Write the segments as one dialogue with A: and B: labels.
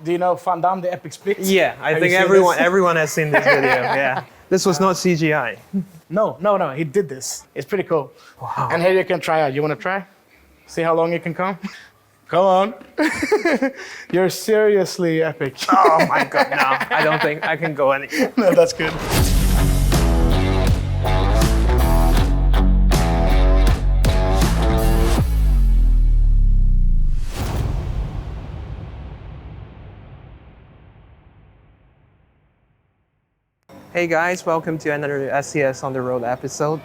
A: Do you know Van Damme, the epic split?
B: Yeah, I
A: Have
B: think
A: you seen
B: everyone has seen this video. Yeah, this was not CGI.
A: No, he did this. It's pretty cool.
B: Wow.
A: And here you can try out. You want to try? See how long you can come? Come on. You're seriously epic.
B: Oh my God, no, I don't think I can go any.
A: No, that's good.
B: Hey guys, welcome to another SCS on the Road episode.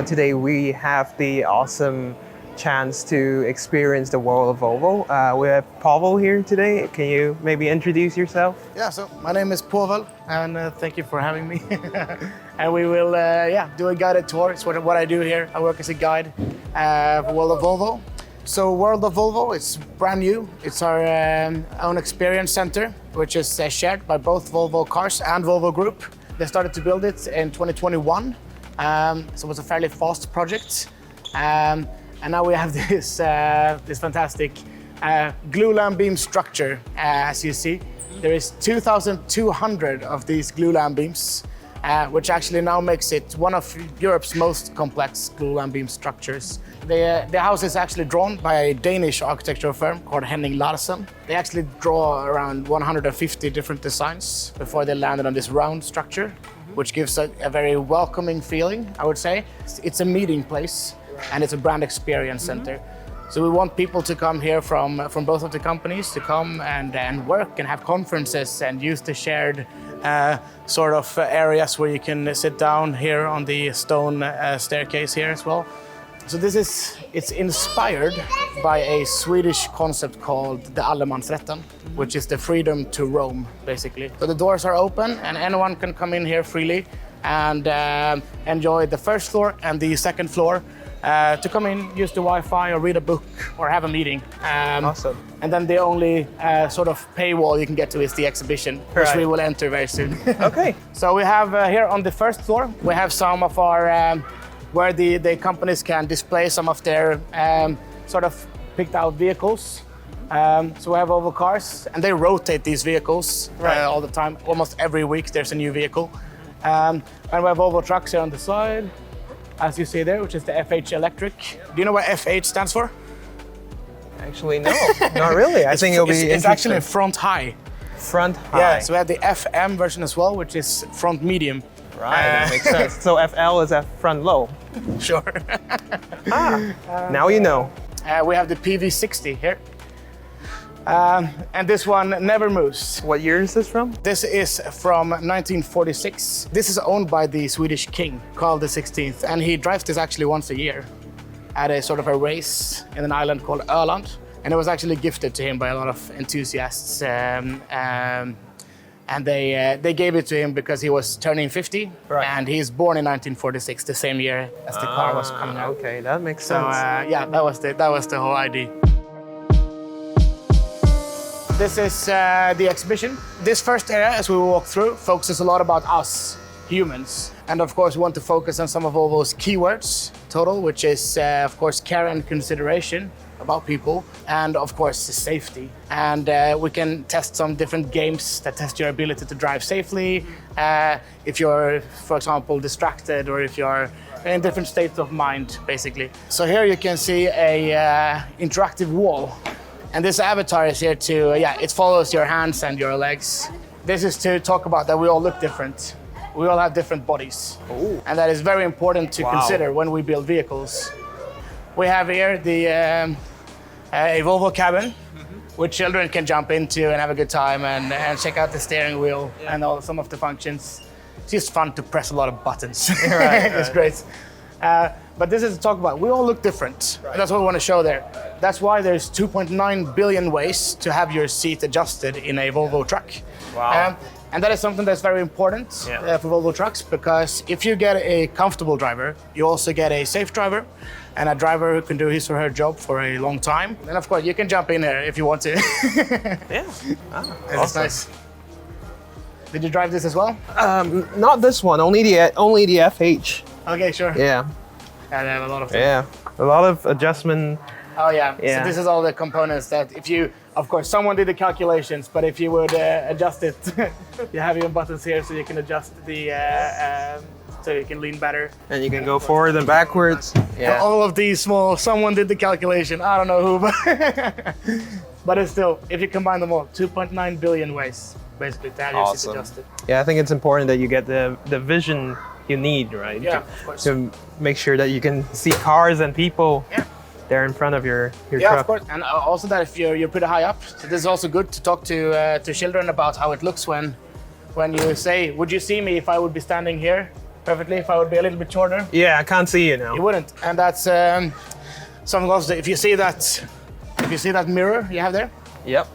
B: Today we have the awesome chance to experience the World of Volvo. We have Pavel here today. Can you maybe introduce yourself?
A: Yeah, so my name is Pavel, and thank you for having me. And we will do a guided tour. It's what I do here. I work as a guide for World of Volvo. So World of Volvo, it's brand new. It's our own experience center, which is shared by both Volvo Cars and Volvo Group. They started to build it in 2021, so it was a fairly fast project. And now we have this fantastic glulam beam structure, as you see. There is 2,200 of these glulam beams, which actually now makes it one of Europe's most complex glulam beam structures. The house is actually drawn by a Danish architectural firm called Henning Larsen. They actually draw around 150 different designs before they landed on this round structure, which gives a very welcoming feeling, I would say. It's a meeting place, and it's a brand experience center. So we want people to come here from both of the companies to come and work and have conferences and use the shared sort of areas where you can sit down here on the stone staircase here as well. So it's inspired by a Swedish concept called the Allemansrätten, which is the freedom to roam, basically. So the doors are open and anyone can come in here freely and enjoy the first floor and the second floor. To come in, use the Wi-Fi or read a book or have a meeting.
B: Awesome.
A: And then the only sort of paywall you can get to is the exhibition, which we will enter very soon.
B: Okay.
A: So we have here on the first floor, we have some of our, where the companies can display some of their sort of picked out vehicles. So we have Volvo Cars, and they rotate these vehicles all the time. Almost every week there's a new vehicle. And we have Volvo trucks here on the side, as you see there, which is the FH Electric. Do you know what FH stands for?
B: Actually, no, not really. I think it'll be
A: It's actually front high.
B: Front high.
A: Yeah, so we have the FM version as well, which is front medium.
B: Right, that makes sense. So FL is at front low.
A: Sure.
B: Now you know.
A: We have the PV60 here. And this one never moves.
B: What year is this from?
A: This is from 1946. This is owned by the Swedish king, Carl XVI, and he drives this actually once a year at a sort of a race in an island called Öland. And it was actually gifted to him by a lot of enthusiasts. And they gave it to him because he was turning 50, and he's born in 1946, the same year as the car was coming out.
B: Okay, that makes
A: So
B: sense.
A: yeah, that was the whole idea. This is the exhibition. This first area, as we walk through, focuses a lot about us, humans. And of course, we want to focus on some of Volvo's keywords, total, which is of course care and consideration about people, and of course safety. And we can test some different games that test your ability to drive safely, if you're, for example, distracted, or if you're in different states of mind, basically. So here you can see a interactive wall. And this avatar is here to, it follows your hands and your legs. This is to talk about that we all look different. We all have different bodies. Ooh. And that is very important to consider when we build vehicles. We have here a Volvo cabin, which children can jump into and have a good time and check out the steering wheel and some of the functions. It's just fun to press a lot of buttons. It's great. But this is to talk about, we all look different. Right. That's what we want to show there. That's why there's 2.9 billion ways to have your seat adjusted in a Volvo truck.
B: Wow.
A: And that is something that's very important for Volvo trucks, because if you get a comfortable driver, you also get a safe driver and a driver who can do his or her job for a long time. And of course, you can jump in there if you want to.
B: Yeah.
A: That's nice. Did you drive this as well?
B: Not this one, only the FH.
A: Okay, sure.
B: Yeah.
A: And I have a lot of them.
B: Yeah, a lot of adjustment.
A: Oh yeah.
B: Yeah.
A: So this is all the components that if you Of course, someone did the calculations, but if you would adjust it, you have your buttons here so you can adjust the, so you can lean better.
B: And you can go forward and backwards.
A: And all of these small, someone did the calculation, I don't know who, but, but it's still, if you combine them all, 2.9 billion ways, basically, to have your seat adjusted.
B: Yeah, I think it's important that you get the vision you need, right?
A: Yeah, of course.
B: To make sure that you can see cars and people. Yeah. There in front of your truck.
A: Yeah, of course, and also that if you're pretty high up, so this is also good to talk to children about how it looks when you say, would you see me if I would be standing here perfectly, if I would be a little bit shorter?
B: Yeah, I can't see you now.
A: You wouldn't, and that's something also. If you see that mirror you have there,
B: yep,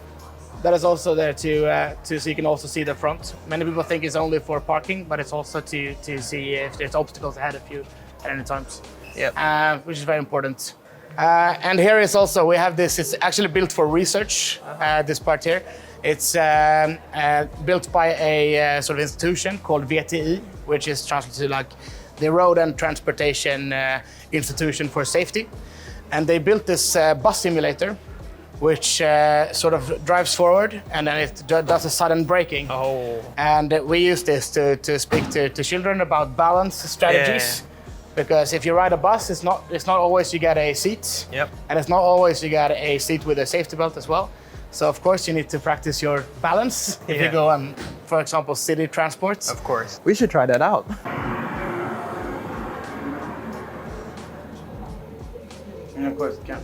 A: that is also there to so you can also see the front. Many people think it's only for parking, but it's also to see if there's obstacles ahead of you at any times.
B: Yep,
A: which is very important. And here is also, we have this, it's actually built for research, this part here. It's built by a sort of institution called VTI, which is translated to like the Road and Transportation Institution for Safety. And they built this bus simulator, which sort of drives forward and then it does a sudden braking.
B: Oh.
A: And we use this to speak to children about balance strategies. Yeah. Because if you ride a bus, it's not always you get a seat.
B: Yep.
A: And it's not always you get a seat with a safety belt as well. So of course you need to practice your balance if you go on, for example, city transports.
B: Of course. We should try that out.
A: And of course you can.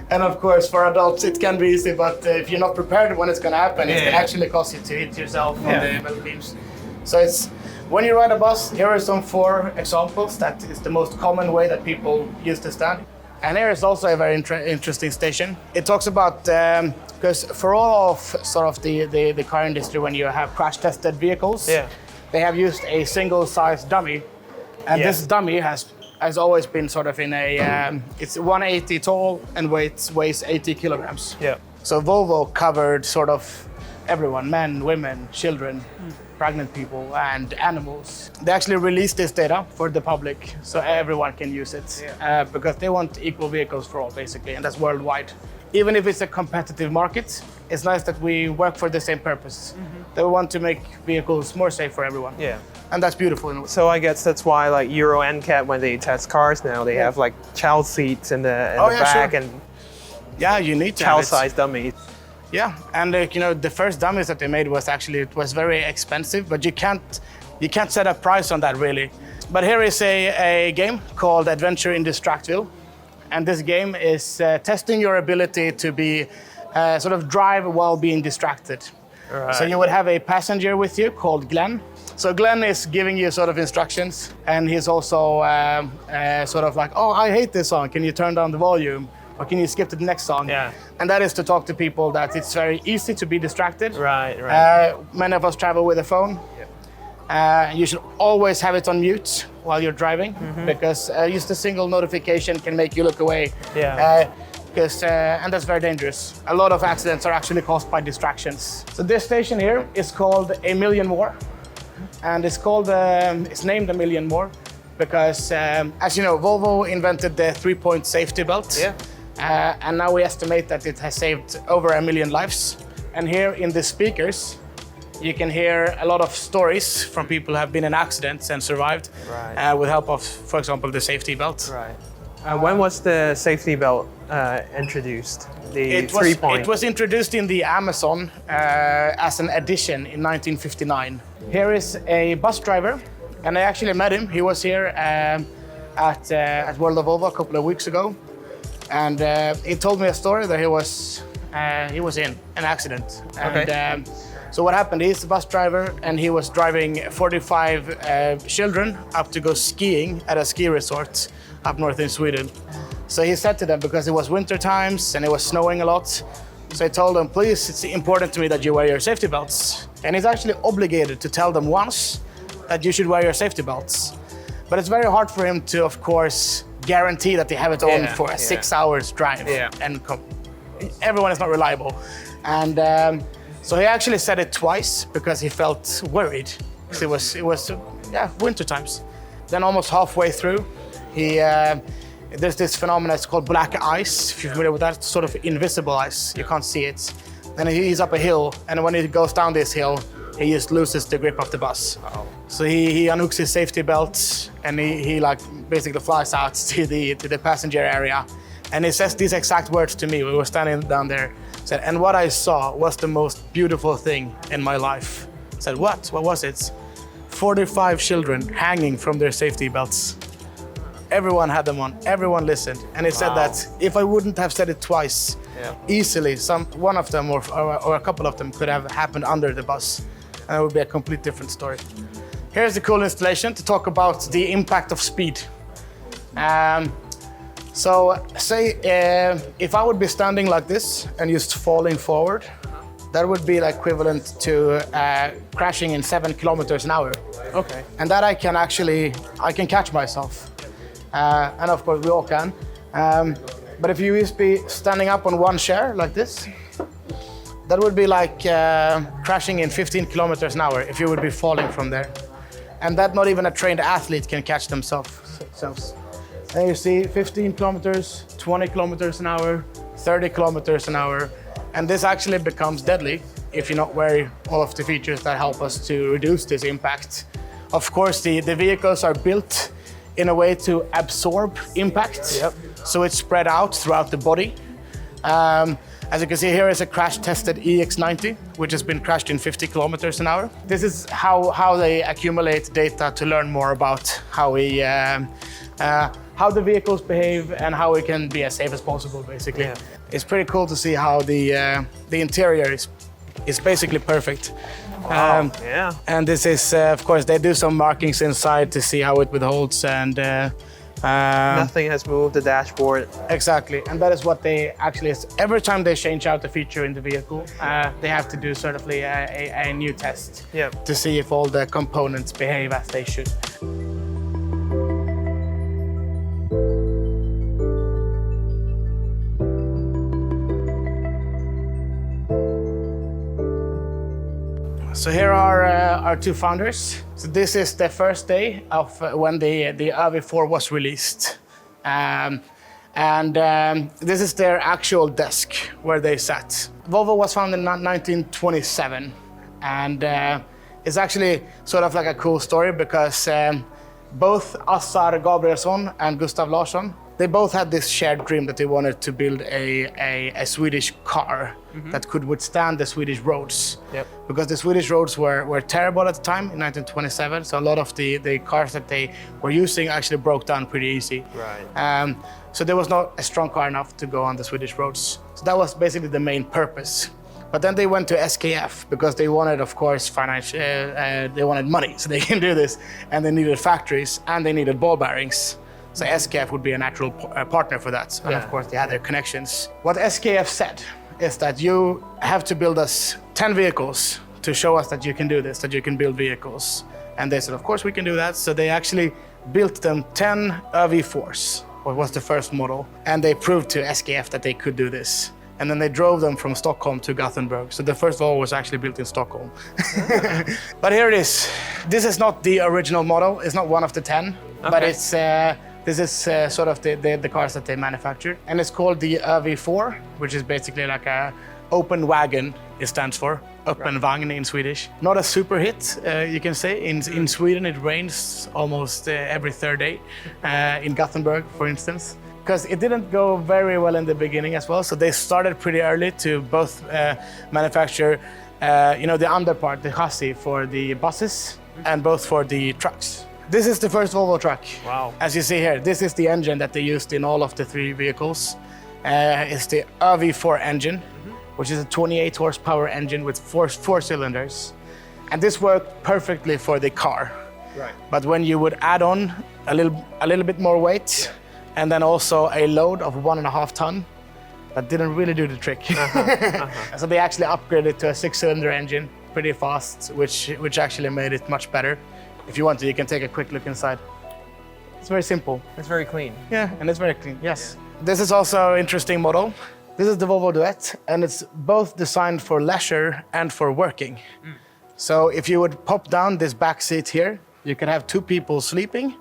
A: And of course for adults it can be easy, but if you're not prepared when it's going to happen, it can actually cause you to hit yourself on the metal beams. So it's, when you ride a bus, here are some 4 examples. That is the most common way that people use to stand. And here is also a very interesting station. It talks about, because for all of sort of the car industry, when you have crash tested vehicles, they have used a single size dummy. And this dummy has always been sort of in a, it's 180 tall and weighs 80 kilograms. Yeah. So Volvo covered sort of everyone, men, women, children, pregnant people and animals. They actually released this data for the public so everyone can use it because they want equal vehicles for all basically, and that's worldwide. Even if it's a competitive market, it's nice that we work for the same purpose. They want to make vehicles more safe for everyone. Yeah. And that's beautiful.
B: So I guess that's why like Euro NCAP, when they test cars now, they have like child seats in the back and
A: you need to
B: child-sized dummies.
A: Yeah, and you know, the first dummies that they made was very expensive, but you can't set a price on that really. But here is a game called Adventure in Distractville, and this game is testing your ability to be sort of drive while being distracted. Right. So you would have a passenger with you called Glenn. So Glenn is giving you sort of instructions, and he's also sort of like, oh, I hate this song. Can you turn down the volume? Or can you skip to the next song? Yeah. And that is to talk to people that it's very easy to be distracted.
B: Right, right.
A: Many of us travel with a phone. Yep. You should always have it on mute while you're driving because just a single notification can make you look away. Yeah. And that's very dangerous. A lot of accidents are actually caused by distractions. So this station here is called A Million More. And it's named A Million More because, as you know, Volvo invented the 3-point safety belt. Yeah. And now we estimate that it has saved over 1 million lives. And here in the speakers, you can hear a lot of stories from people who have been in accidents and survived with help of, for example, the safety belt. Right.
B: When was the safety belt introduced? The 3-point?
A: It was introduced in the Amazon as an addition in 1959. Here is a bus driver, and I actually met him. He was here at World of Volvo a couple of weeks ago. And he told me a story that he was in an accident. And so what happened, he's a bus driver and he was driving 45 children up to go skiing at a ski resort up north in Sweden. So he said to them, because it was winter times and it was snowing a lot, so he told them, please, it's important to me that you wear your safety belts. And he's actually obligated to tell them once that you should wear your safety belts. But it's very hard for him to, of course, guarantee that they have it on for a 6 hours drive. Yeah. And everyone is not reliable. And so he actually said it twice because he felt worried. Because it was winter times. Then almost halfway through, he there's this phenomenon, it's called black ice, if you're familiar with that. It's sort of invisible ice, you can't see it. Then he's up a hill, and when he goes down this hill, he just loses the grip of the bus.
B: Wow.
A: So he unhooks his safety belt, and he like basically flies out to the passenger area. And he says these exact words to me. We were standing down there. Said, and what I saw was the most beautiful thing in my life. I said, what? What was it? 45 children hanging from their safety belts. Everyone had them on. Everyone listened. And he said that if I wouldn't have said it twice, easily, one of them or a couple of them could have happened under the bus. And it would be a complete different story. Here's the cool installation to talk about the impact of speed. So say if I would be standing like this and just falling forward, that would be like equivalent to crashing in 7 kilometers an hour.
B: Okay.
A: And that I can catch myself. And of course we all can. But if you just be standing up on one chair like this, that would be like crashing in 15 kilometers an hour if you would be falling from there. And that not even a trained athlete can catch themselves. And you see 15 kilometers, 20 kilometers an hour, 30 kilometers an hour. And this actually becomes deadly if you're not wearing all of the features that help us to reduce this impact. Of course, the vehicles are built in a way to absorb impact. Yep. So it's spread out throughout the body. As you can see, here is a crash-tested EX90, which has been crashed in 50 kilometers an hour. This is how they accumulate data to learn more about how the vehicles behave and how we can be as safe as possible, basically. Yeah. It's pretty cool to see how the interior is basically perfect.
B: Wow. Yeah.
A: And this is, of course, they do some markings inside to see how it withholds and
B: nothing has moved the dashboard.
A: Exactly, and that is what they actually, every time they change out a feature in the vehicle, they have to do sort of a new test to see if all the components behave as they should. So here are our two founders. So this is the first day of when the RV4 was released. This is their actual desk where they sat. Volvo was founded in 1927. And it's actually sort of like a cool story because both Assar Gabrielsson and Gustav Larsson, they both had this shared dream that they wanted to build a Swedish car that could withstand the Swedish roads. Yep. Because the Swedish roads were terrible at the time in 1927, so a lot of the cars that they were using actually broke down pretty easy. Right. So there was not a strong car enough to go on the Swedish roads. So that was basically the main purpose. But then they went to SKF because they wanted, of course, they wanted money so they can do this, and they needed factories and they needed ball bearings. So SKF would be a natural partner for that. And of course, they had their connections. What SKF said is that you have to build us 10 vehicles to show us that you can do this, that you can build vehicles. And they said, of course, we can do that. So they actually built them 10 RV4s, what was the first model. And they proved to SKF that they could do this. And then they drove them from Stockholm to Gothenburg. So the first Volvo was actually built in Stockholm. But here it is. This is not the original model. It's not one of the 10, but it's this is sort of the cars that they manufactured. And it's called the RV4, which is basically like a open wagon, it stands for. Öppen vagn in Swedish. Not a super hit, you can say. In Sweden, it rains almost every third day. In Gothenburg, for instance. Because it didn't go very well in the beginning as well. So they started pretty early to both manufacture the underpart, the chassis for the buses and both for the trucks. This is the first Volvo truck. Wow. As you see here, this is the engine that they used in all of the 3 vehicles. It's the RV4 engine, which is a 28 horsepower engine with four cylinders. And this worked perfectly for the car. Right. But when you would add on a little bit more weight, and then also a load of 1.5 ton, that didn't really do the trick. So they actually upgraded to a 6-cylinder engine pretty fast, which actually made it much better. If you want to, you can take a quick look inside. It's very simple.
B: It's very clean.
A: Yeah, and it's very clean, yes. This is also an interesting model. This is the Volvo Duet, and it's both designed for leisure and for working. So if you would pop down this back seat here, you can have 2 people sleeping,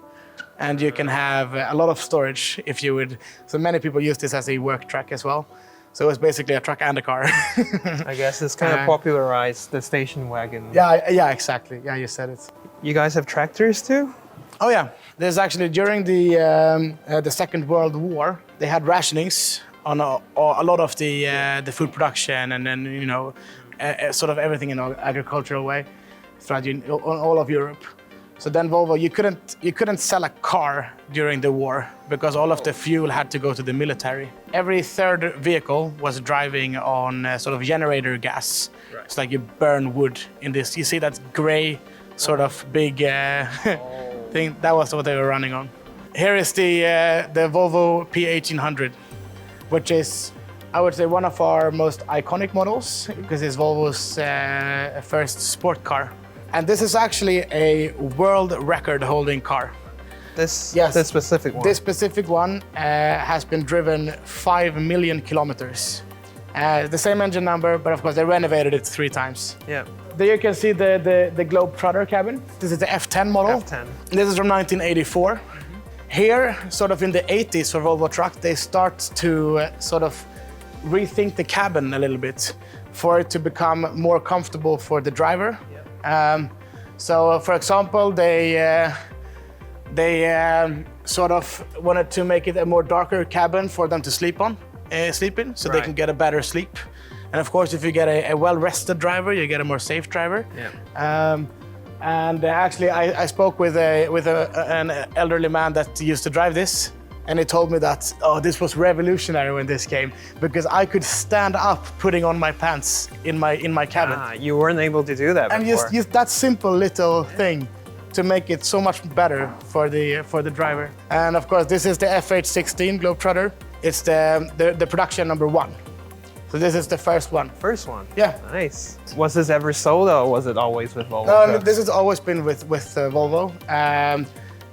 A: and you can have a lot of storage if you would. So many people use this as a work truck as well. So it's basically a truck and a car.
B: I guess it's kind of popularized the station wagon.
A: Yeah, exactly. Yeah, you said it.
B: You guys have tractors too?
A: Oh yeah, there's actually during the Second World War, they had rationings on a lot of the food production, and then sort of everything in an agricultural way throughout all of Europe. So then Volvo, you couldn't sell a car during the war because all of the fuel had to go to the military. Every third vehicle was driving on sort of generator gas. Right. It's like you burn wood in this. You see that gray sort of big thing? That was what they were running on. Here is the Volvo P1800, which is, I would say, one of our most iconic models because it's Volvo's first sport car. And this is actually a world record holding car.
B: This specific one?
A: This specific one has been driven 5 million kilometers. The same engine number, but of course they renovated it 3 times.
B: Yeah.
A: There you can see the Globetrotter cabin. This is the F10 model.
B: F10.
A: This is from 1984. Mm-hmm. Here, sort of in the 80s for Volvo Truck, they start to sort of rethink the cabin a little bit for it to become more comfortable for the driver. So, for example, they sort of wanted to make it a more darker cabin for them to sleep in, so they can get a better sleep. And of course, if you get a well-rested driver, you get a more safe driver. Yeah. And actually, I spoke with an elderly man that used to drive this. And he told me that, this was revolutionary when this came, because I could stand up putting on my pants in my cabin.
B: You weren't able to do that before.
A: And just that simple little thing to make it so much better for the driver. And of course, this is the FH16 Globetrotter. It's the production number 1. So this is the first one.
B: First one?
A: Yeah.
B: Nice. Was this ever sold, or was it always with Volvo?
A: No, this has always been with Volvo.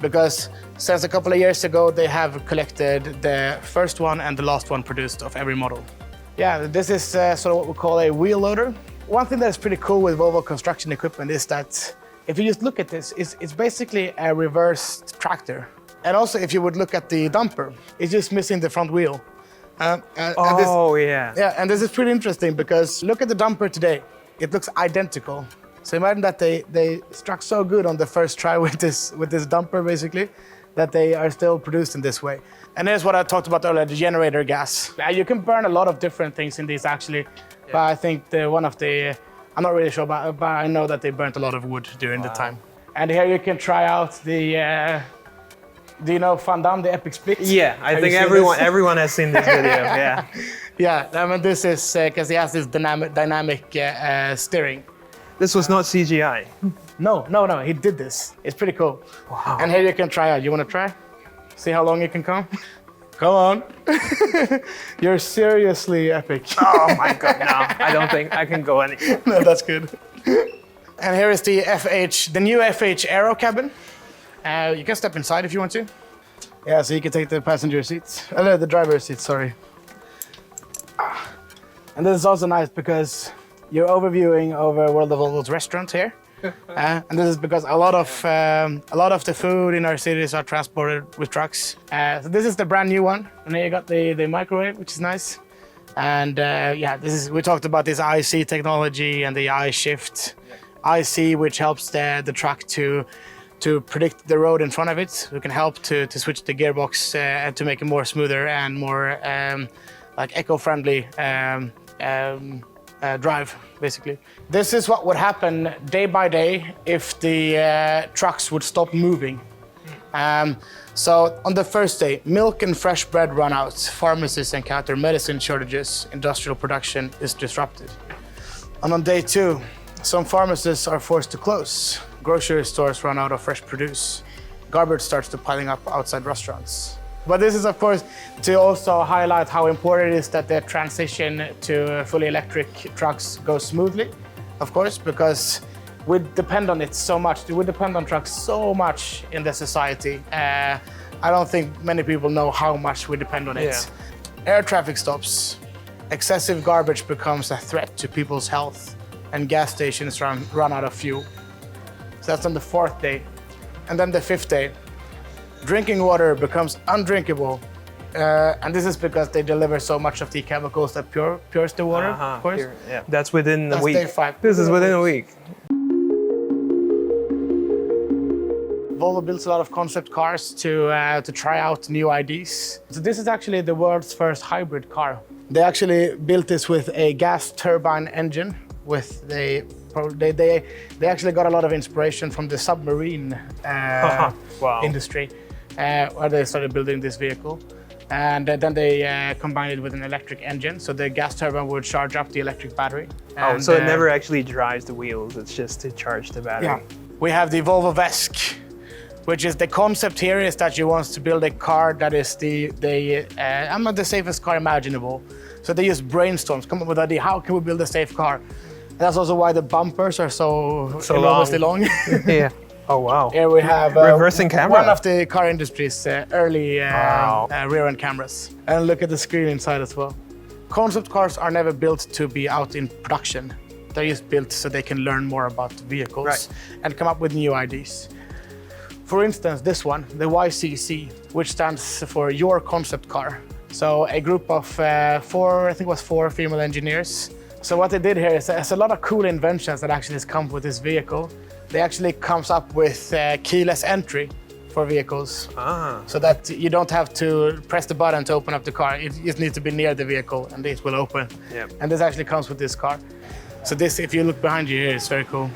A: Because since a couple of years ago, they have collected the first one and the last one produced of every model. Yeah, this is sort of what we call a wheel loader. One thing that's pretty cool with Volvo construction equipment is that if you just look at this, it's basically a reversed tractor. And also, if you would look at the dumper, it's just missing the front wheel.
B: Yeah.
A: Yeah, and this is pretty interesting because look at the dumper today. It looks identical. So imagine that they struck so good on the first try with this dumper, basically, that they are still produced in this way. And here's what I talked about earlier, the generator gas. You can burn a lot of different things in these, actually. Yeah. But I think I'm not really sure, but I know that they burnt a lot of wood during the time. And here you can try out the, do you know Van Damme, the epic split?
B: Yeah, I think everyone has seen this video, yeah.
A: Yeah, I mean, this is because he has this dynamic steering.
B: This was not CGI.
A: No, he did this. It's pretty cool.
B: Wow.
A: And here you can try out. You want to try? See how long you can come? Come on. You're seriously epic.
B: Oh my God, no. I don't think I can go any.
A: No, that's good. And here is the new FH Aero cabin. You can step inside if you want to. Yeah, so you can take the passenger seats. The driver's seat, sorry. And this is also nice because you're overviewing over World of Volvo's restaurant here. And this is because a lot of the food in our cities are transported with trucks. So this is the brand new one. And then you got the microwave, which is nice. And we talked about this IC technology and the I-shift. IC, which helps the truck to predict the road in front of it. We can help to switch the gearbox and to make it more smoother and more like eco-friendly drive, basically. This is what would happen day by day if the trucks would stop moving. So on the first day, milk and fresh bread run out, pharmacists encounter medicine shortages, industrial production is disrupted. And on day 2, some pharmacies are forced to close, grocery stores run out of fresh produce, garbage starts to piling up outside restaurants. But this is, of course, to also highlight how important it is that the transition to fully electric trucks goes smoothly, of course, because we depend on it so much. We depend on trucks so much in the society. I don't think many people know how much we depend on it. Yeah. Air traffic stops. Excessive garbage becomes a threat to people's health, and gas stations run out of fuel. So that's on the 4th day. And then the 5th day. drinking water becomes undrinkable. And this is because they deliver so much of the chemicals that pures the water, of course.
B: Yeah. That's within a week.
A: Day 5.
B: This is within a week.
A: Volvo builds a lot of concept cars to try out new ideas. So this is actually the world's first hybrid car. They actually built this with a gas turbine engine. They actually got a lot of inspiration from the submarine industry, where they started building this vehicle. And then they combined it with an electric engine, so the gas turbine would charge up the electric battery.
B: And, so it never actually drives the wheels, it's just to charge the battery.
A: Yeah. We have the Volvo VESC, which is the concept here is that you want to build a car that is the safest car imaginable. So they use brainstorms, come up with an idea, how can we build a safe car? And that's also why the bumpers are so enormously long.
B: Yeah. Oh, wow.
A: Here we have
B: reversing camera.
A: One of the car industry's early rear-end cameras. And look at the screen inside as well. Concept cars are never built to be out in production. They're just built so they can learn more about vehicles and come up with new ideas. For instance, this one, the YCC, which stands for Your Concept Car. So a group of four female engineers. So what they did here is there's a lot of cool inventions that actually has come with this vehicle. They actually comes up with keyless entry for vehicles, so that you don't have to press the button to open up the car. It just needs to be near the vehicle and it will open. Yep. And this actually comes with this car. So this, if you look behind you here, it's very cool.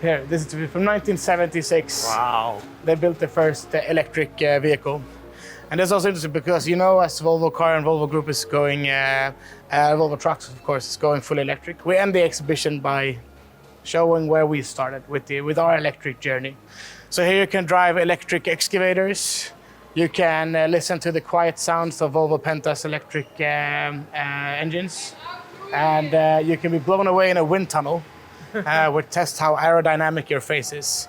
A: Here, this is from 1976. Wow. They built the first electric vehicle. And that's also interesting because, you know, as Volvo Car and Volvo Group is going, Volvo Trucks, of course, is going fully electric. We end the exhibition by showing where we started with our electric journey. So here you can drive electric excavators. You can listen to the quiet sounds of Volvo Penta's electric engines. And you can be blown away in a wind tunnel, which tests how aerodynamic your face is.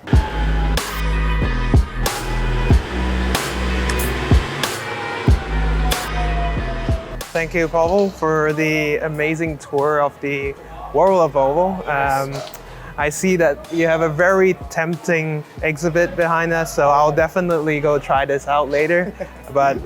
B: Thank you, Pavel, for the amazing tour of the World of Volvo. I see that you have a very tempting exhibit behind us, so I'll definitely go try this out later. But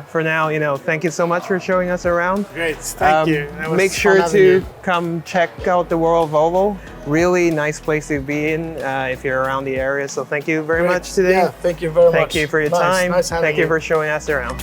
B: for now, you know, thank you so much for showing us around.
A: Great, thank you.
B: Make sure to come check out the World of Volvo. Really nice place to be in if you're around the area. So thank you very much today.
A: Yeah, thank you very much.
B: Thank you for your time.
A: Nice
B: thank you for showing us around.